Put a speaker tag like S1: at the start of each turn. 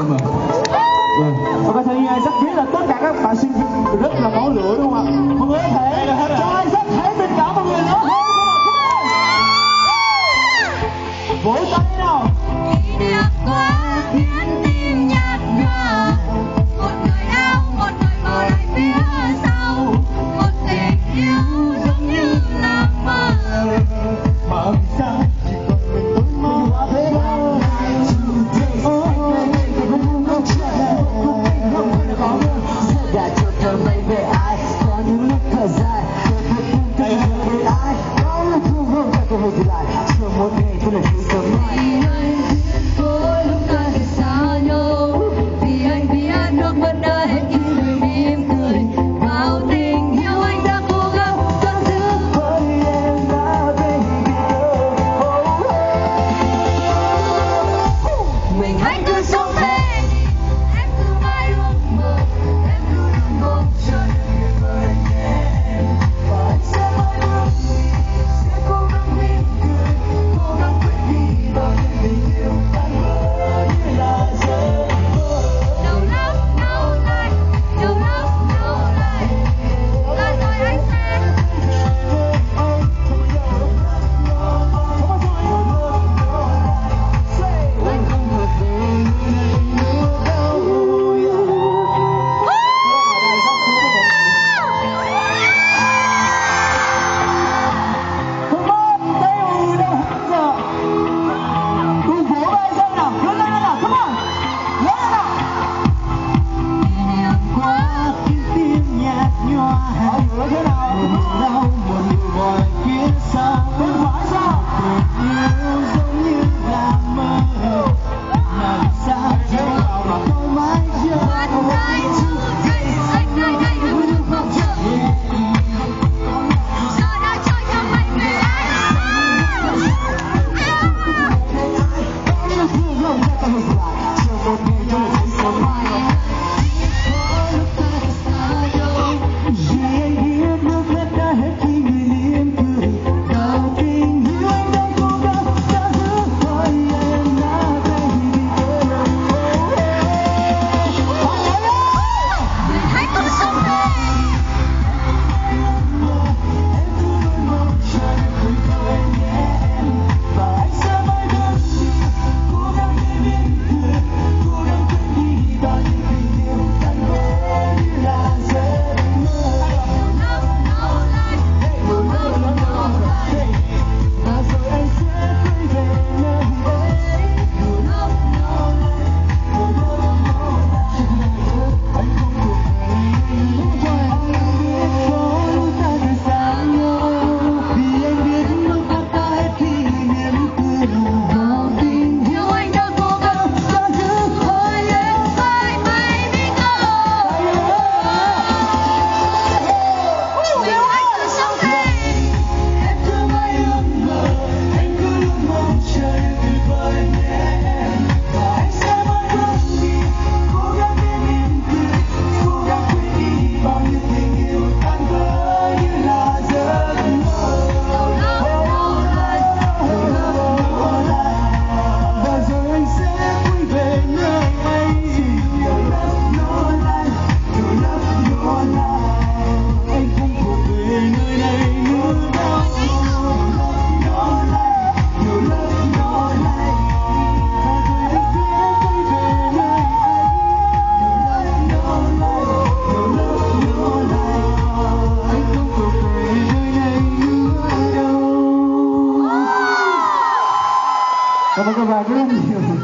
S1: mà. Và có thấy rất biết là tất cả các bạn sinh viên rất là máu lửa đúng không ạ? Mọi người có thể cho anh rất thể tình cảm mọi người nữa hơn. Vỗ tay nào.
S2: Kỷ niệm quá khiến tim nhạt nhòa, một người đau một người bỏ lại phía sau, một tình yêu giống như là mơ.
S1: Mà vì sao chỉ còn mình tôi mơ thế đâu.
S3: Đã cho thơ mây về ai, có những lúc thở dài, về ai, có lúc thương vương ta không về lại, chưa một ngày tôi là thứ sớm mai.
S2: Vì anh có lúc ta phải xa nhau, vì anh biết nước mắt đã hết khi người đi em cười vào tình yêu anh đã cố gắng vẫn giữ.
S3: Với em đã baby
S2: Mình hãy cứ sống thế, em cứ mãi ước mơ, em cứ luôn mong chờ tuyệt vời nhé.
S3: và anh sẽ mãi bước đi, sẽ cố gắng mỉm cười, cố gắng quên đi bao nhiêu tình yêu tan vỡ như là giấc mơ.
S2: No love, no life, no love, no life. Là rồi anh sẽ
S3: Anh không hợp về người này nữa đâu.
S1: Come on, tay mọi người đâu hết giờ. Cùng vỗ tay xem nào, lớn lên nào, come on, lớn lên nào.
S2: kỷ niệm
S3: Quá khiến tim nhạt nhòa,
S1: Mọi người thế nào?
S3: đau một người ngoài phía sau.
S1: Bên phải sao?
S3: Tình yêu giống như là mơ, mà vì sao tôi mãi chờ.
S2: one night to anh nơi đây vẫn luôn mong chờ. Giờ đã cho nhau mây về anh.
S3: Có lúc thương vương ta không về lại, chờ một ngày tôi là thứ sớm mai. Có lúc ta phải xa nhau, vì anh biết nước mắt đã hết khi người đi em cười vào tình yêu anh đang cố gắng đã giữ. Hỏi em đã baby girl.
S2: Mình hãy cứ sống thế.
S3: Em cứ luôn mong chờ tuyệt vời nhé em, và anh sẽ mãi bước đi, cố gắng để mỉm cười, cố gắng quên đi bao nhiêu tình yêu tan vỡ như là giấc mơ.
S2: Love, no life, no love, no life.
S3: Và rồi anh sẽ quay về nơi ấy.
S2: No love, no life.
S3: Anh không thuộc về người ngoài, anh biết có lúc ta phải xa nhau, vì anh biết lúc mắt ta hết khi người mỉm cười vào tình
S2: Yêu anh đã cố gắng
S3: ta giữ.
S2: hỏi em phải baby girl. Mình hãy cứ sống thế.
S3: Em cứ mãi ước mơ, anh cứ luôn mong chờ tuyệt vời nhé em, và anh sẽ mãi bước đi, cố gắng để mỉm cười, cố gắng quên đi bao nhiêu tình yêu tan vỡ như là giấc mơ.
S2: No love, no life, no love, no life.
S3: Và rồi anh sẽ quay về nơi ấy. No love, no life, no love, no life. Anh không thuộc về nơi này nữa đâu. No life, no love, no life. Và rồi anh sẽ quay về nơi ấy. No love, no life, no love, no life. Anh không thuộc về nơi này nữa đâu.
S1: Cảm ơn các bạn rất là nhiều.